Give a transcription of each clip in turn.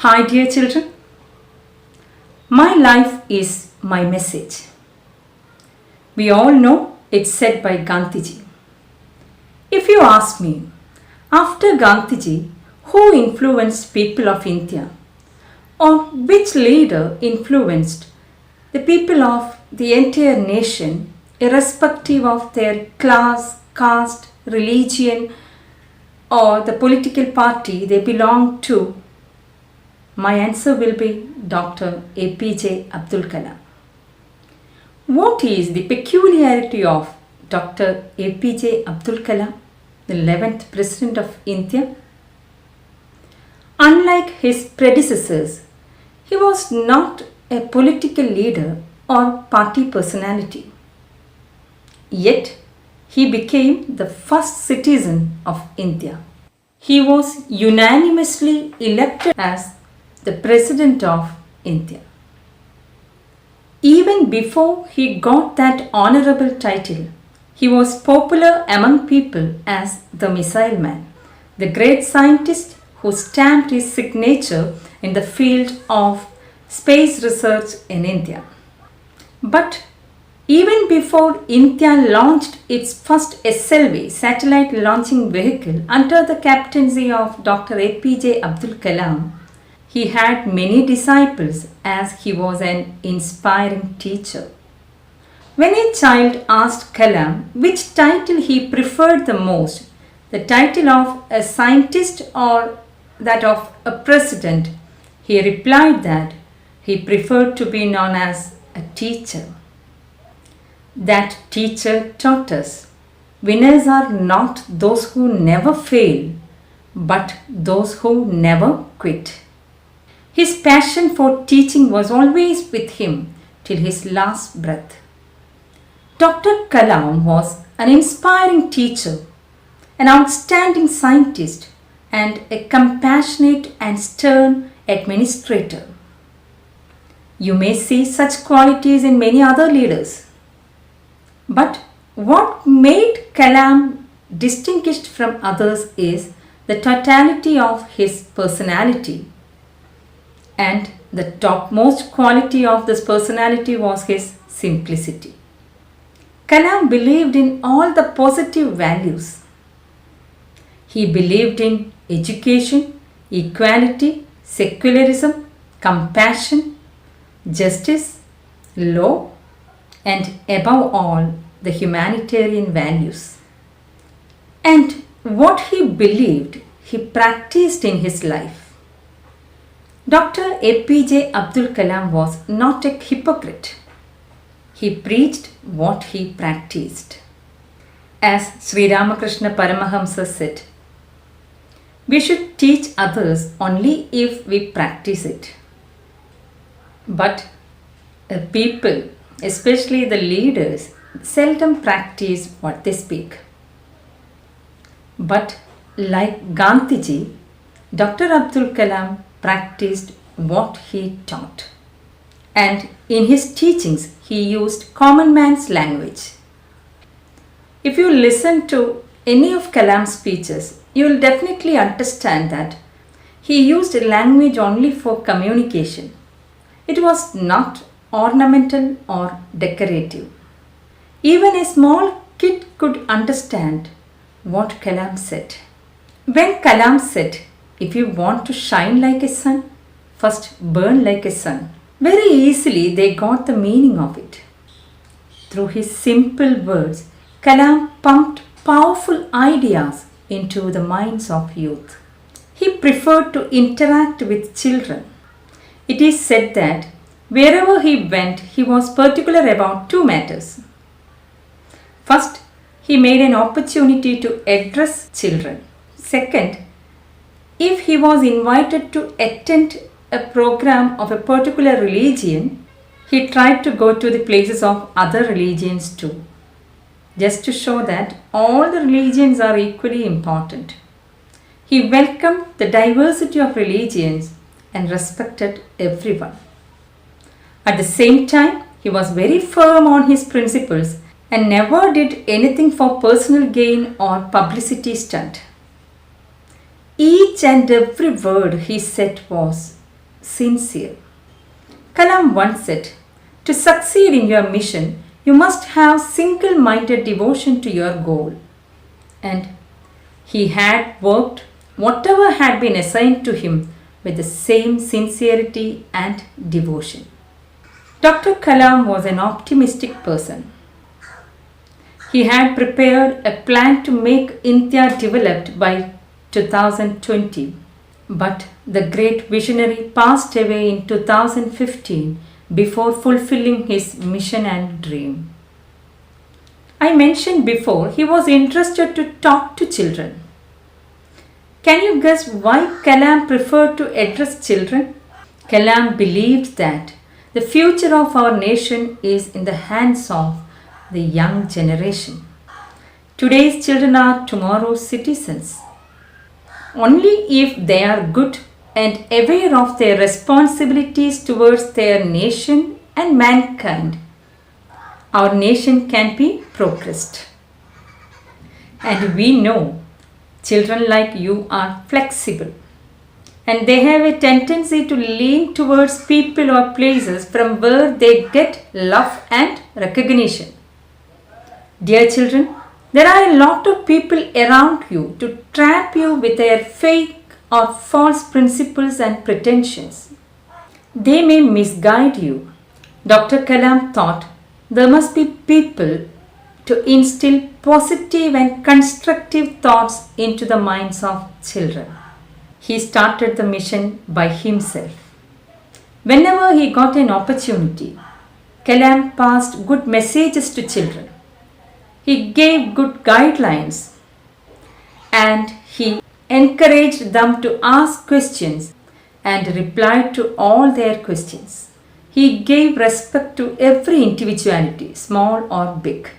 Hi, dear children. My life is my message. We all know it's said by Gandhiji. If you ask me, after Gandhiji, who influenced people of India? Or which leader influenced the people of the entire nation, irrespective of their class, caste, religion, or the political party they belong to? My answer will be Dr. APJ Abdul Kalam. What is the peculiarity of Dr. APJ Abdul Kalam, the 11th President of India? Unlike his predecessors, he was not a political leader or party personality. Yet, he became the first citizen of India. He was unanimously elected as the President of India. Even before he got that honorable title, he was popular among people as the Missile Man, the great scientist who stamped his signature in the field of space research in India. But even before India launched its first SLV, satellite launching vehicle, under the captaincy of Dr. APJ Abdul Kalam, he had many disciples as he was an inspiring teacher. When a child asked Kalam which title he preferred the most, the title of a scientist or that of a president, he replied that he preferred to be known as a teacher. That teacher taught us, winners are not those who never fail, but those who never quit. His passion for teaching was always with him till his last breath. Dr. Kalam was an inspiring teacher, an outstanding scientist, and a compassionate and stern administrator. You may see such qualities in many other leaders. But what made Kalam distinguished from others is the totality of his personality. And the topmost quality of this personality was his simplicity. Kalam believed in all the positive values. He believed in education, equality, secularism, compassion, justice, law, and above all, the humanitarian values. And what he believed, he practiced in his life. Dr. APJ Abdul Kalam was not a hypocrite. He preached what he practiced. As Sri Ramakrishna Paramahamsa said, we should teach others only if we practice it. But people, especially the leaders, seldom practice what they speak. But like Gandhiji, Dr. Abdul Kalam practiced what he taught. And in his teachings, he used common man's language. If you listen to any of Kalam's speeches, you will definitely understand that he used language only for communication. It was not ornamental or decorative. Even a small kid could understand what Kalam said. When Kalam said, if you want to shine like a sun, first burn like a sun, very easily they got the meaning of it. Through his simple words, Kalam pumped powerful ideas into the minds of youth. He preferred to interact with children. It is said that wherever he went, he was particular about two matters. First, he made an opportunity to address children. Second, if he was invited to attend a program of a particular religion, he tried to go to the places of other religions too, just to show that all the religions are equally important. He welcomed the diversity of religions and respected everyone. At the same time, he was very firm on his principles and never did anything for personal gain or publicity stunt. Each and every word he said was sincere. Kalam once said, "To succeed in your mission, you must have single-minded devotion to your goal." And he had worked whatever had been assigned to him with the same sincerity and devotion. Dr. Kalam was an optimistic person. He had prepared a plan to make India developed by 2020, but the great visionary passed away in 2015 before fulfilling his mission and dream. I mentioned before he was interested to talk to children. Can you guess why Kalam preferred to address children? Kalam believed that the future of our nation is in the hands of the young generation. Today's children are tomorrow's citizens. Only if they are good and aware of their responsibilities towards their nation and mankind, our nation can be progressed. And we know children like you are flexible, and they have a tendency to lean towards people or places from where they get love and recognition. Dear children, there are a lot of people around you to trap you with their fake or false principles and pretensions. They may misguide you. Dr. Kalam thought there must be people to instill positive and constructive thoughts into the minds of children. He started the mission by himself. Whenever he got an opportunity, Kalam passed good messages to children. He gave good guidelines and he encouraged them to ask questions and replied to all their questions. He gave respect to every individuality, small or big.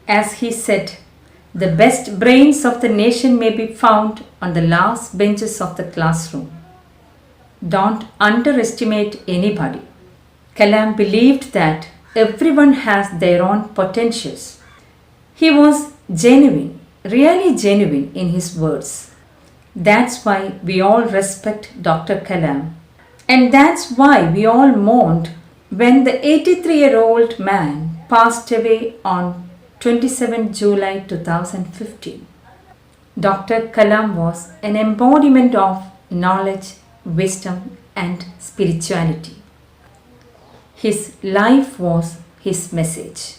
As he said, the best brains of the nation may be found on the last benches of the classroom. Don't underestimate anybody. Kalam believed that everyone has their own potentials. He was genuine, really genuine in his words. That's why we all respect Dr. Kalam. And that's why we all mourned when the 83-year-old man passed away on 27 July 2015. Dr. Kalam was an embodiment of knowledge, wisdom, and spirituality. His life was his message.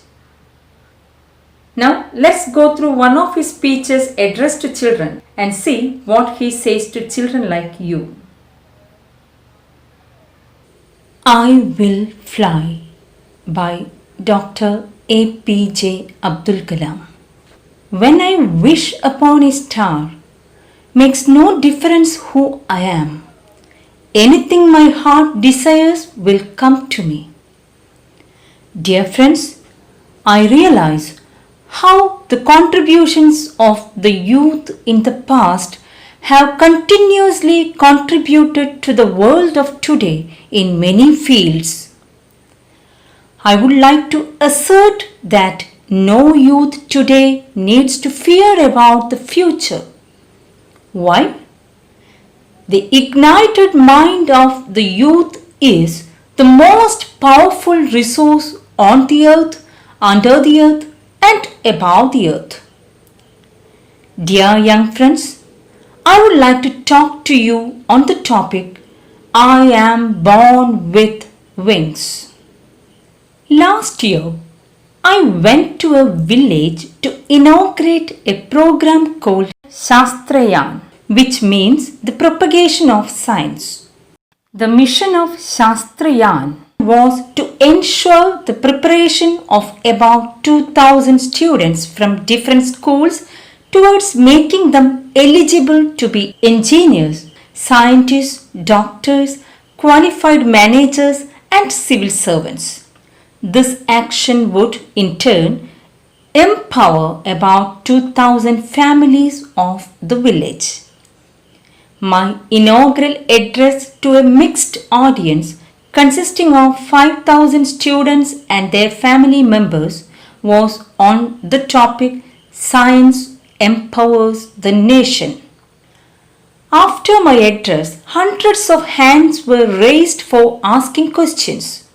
Now let's go through one of his speeches addressed to children and see what he says to children like you. I Will Fly by Dr. APJ Abdul Kalam. When I wish upon a star, makes no difference who I am. Anything my heart desires will come to me. Dear friends, I realize how the contributions of the youth in the past have continuously contributed to the world of today in many fields. I would like to assert that no youth today needs to fear about the future. Why? The ignited mind of the youth is the most powerful resource on the earth, under the earth, and above the earth. Dear young friends, I would like to talk to you on the topic I am born with wings. Last year, I went to a village to inaugurate a program called Shastrayan, which means the propagation of science. The mission of Shastrayan was to ensure the preparation of about 2,000 students from different schools towards making them eligible to be engineers, scientists, doctors, qualified managers, and civil servants. This action would in turn empower about 2,000 families of the village. My inaugural address to a mixed audience consisting of 5,000 students and their family members was on the topic Science Empowers the Nation. After my address, hundreds of hands were raised for asking questions.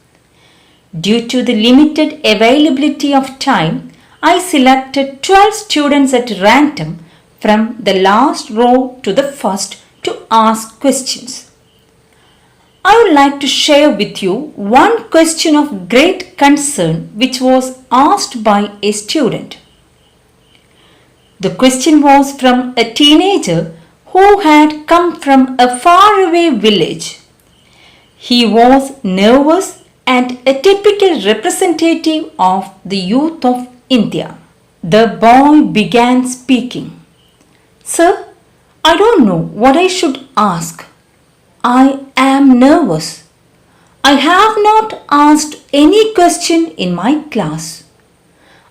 Due to the limited availability of time, I selected 12 students at random from the last row to the first to ask questions. I would like to share with you one question of great concern which was asked by a student. The question was from a teenager who had come from a faraway village. He was nervous and a typical representative of the youth of India. The boy began speaking. Sir, I don't know what I should ask. I am nervous. I have not asked any question in my class.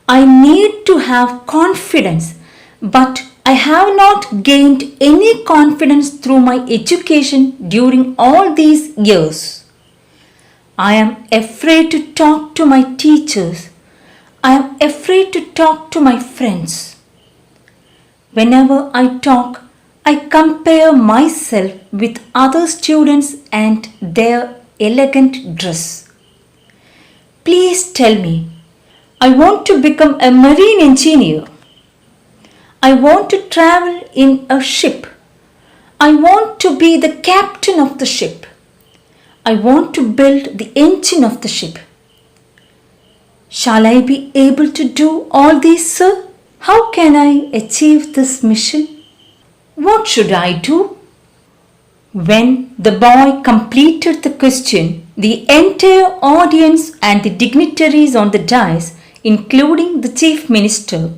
I need to have confidence, but I have not gained any confidence through my education during all these years. I am afraid to talk to my teachers. I am afraid to talk to my friends. Whenever I talk, I compare myself with other students and their elegant dress. Please tell me, I want to become a marine engineer. I want to travel in a ship. I want to be the captain of the ship. I want to build the engine of the ship. Shall I be able to do all these, sir? How can I achieve this mission? What should I do? When the boy completed the question, the entire audience and the dignitaries on the dais, including the chief minister,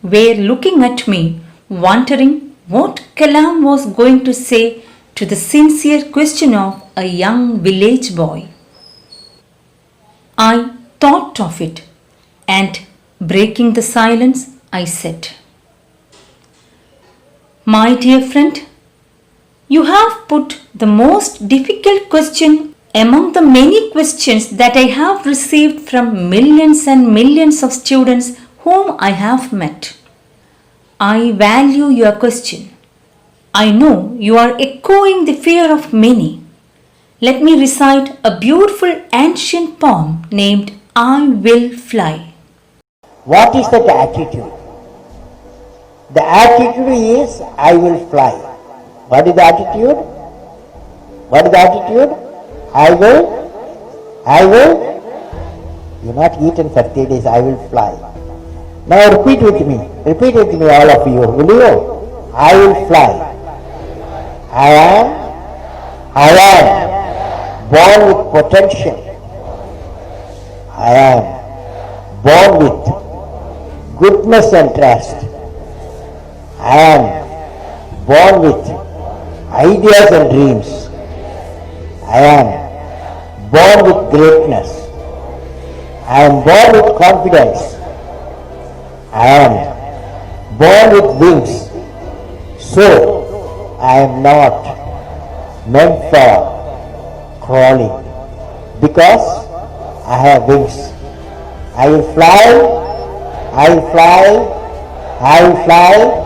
were looking at me, wondering what Kalam was going to say to the sincere question of a young village boy. I thought of it, and breaking the silence, I said, My dear friend, you have put the most difficult question among the many questions that I have received from millions and millions of students whom I have met. I value your question. I know you are echoing the fear of many. Let me recite a beautiful ancient poem named I Will Fly. What is that attitude? The attitude is I will fly. What is the attitude? What is the attitude? I will. You not eaten for 3 days, I will fly. Now repeat with me, all of you, will you? I will fly. I am born with potential. I am born with goodness and trust. I am born with ideas and dreams. I am born with greatness. I am born with confidence. I am born with wings. So, I am not meant for crawling because I have wings. I will fly, I will fly, I will fly,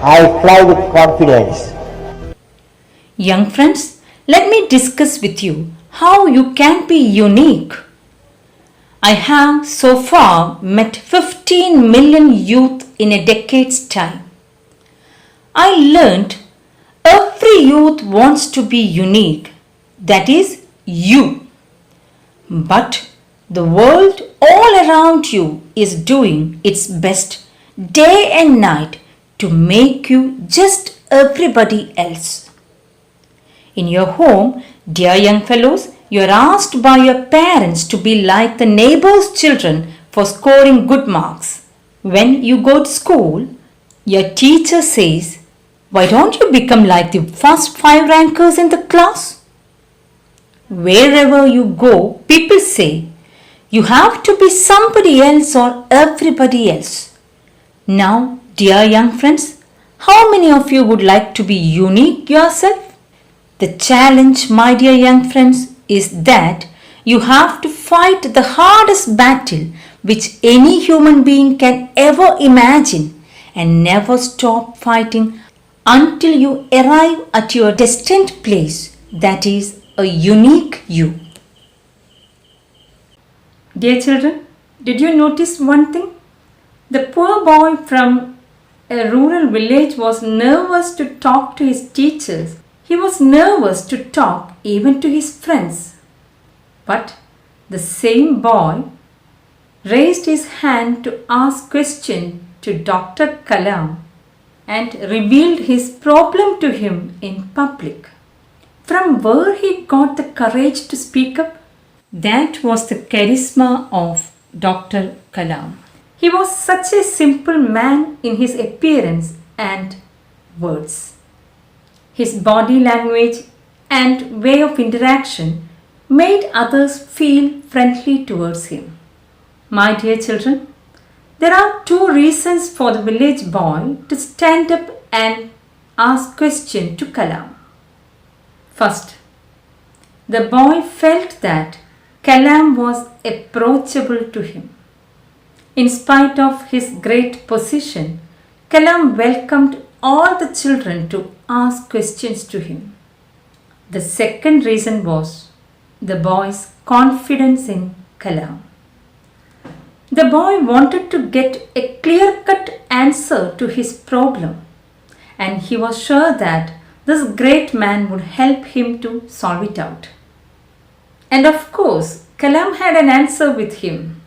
I will fly with confidence. Young friends, let me discuss with you how you can be unique. I have so far met 15 million youth in a decade's time. I learned every youth wants to be unique, that is, you. But the world all around you is doing its best day and night to make you just everybody else. In your home, dear young fellows, you are asked by your parents to be like the neighbor's children for scoring good marks. When you go to school, your teacher says, why don't you become like the first 5 rankers in the class? Wherever you go, people say, you have to be somebody else or everybody else. Now, dear young friends, how many of you would like to be unique yourself? The challenge, my dear young friends, is that you have to fight the hardest battle which any human being can ever imagine and never stop fighting until you arrive at your destined place, that is a unique you. Dear children, did you notice one thing? The poor boy from a rural village was nervous to talk to his teachers. He was nervous to talk even to his friends. But the same boy raised his hand to ask question to Dr. Kalam and revealed his problem to him in public. From where he got the courage to speak up? That was the charisma of Dr. Kalam. He was such a simple man in his appearance and words. His body language and way of interaction made others feel friendly towards him. My dear children, there are two reasons for the village boy to stand up and ask question to Kalam. First, the boy felt that Kalam was approachable to him. In spite of his great position, Kalam welcomed all the children to ask questions to him. The second reason was the boy's confidence in Kalam. The boy wanted to get a clear-cut answer to his problem, and he was sure that this great man would help him to solve it out. And of course, Kalam had an answer with him.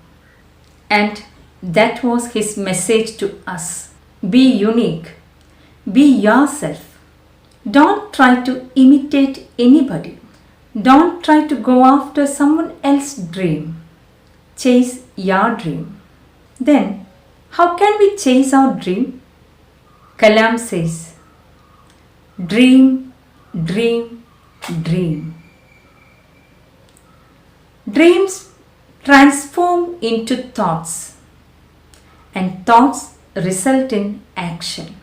And that was his message to us. Be unique. Be yourself. Don't try to imitate anybody. Don't try to go after someone else's dream. Chase your dream. Then, how can we chase our dream? Kalam says, dream, dream, dream. Dreams transform into thoughts, and thoughts result in action.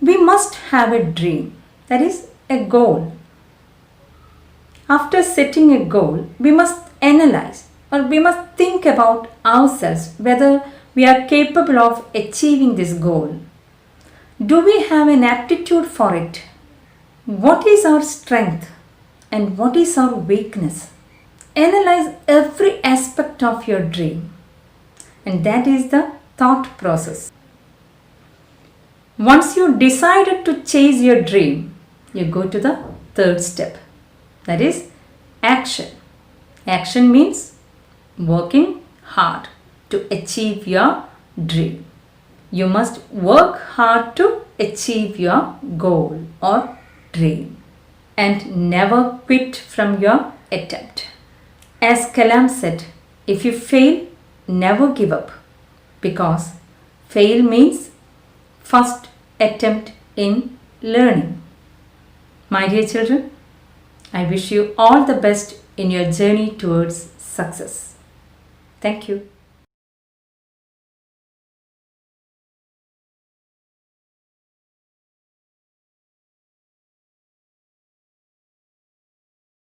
We must have a dream, that is, a goal. After setting a goal, we must analyze or we must think about ourselves whether we are capable of achieving this goal. Do we have an aptitude for it? What is our strength and what is our weakness? Analyze every aspect of your dream, and that is the thought process. Once you decided to chase your dream, you go to the third step, that is action. Action means working hard to achieve your dream. You must work hard to achieve your goal or dream and never quit from your attempt. As Kalam said, if you fail, never give up, because fail means first attempt in learning. My dear children, I wish you all the best in your journey towards success. Thank you.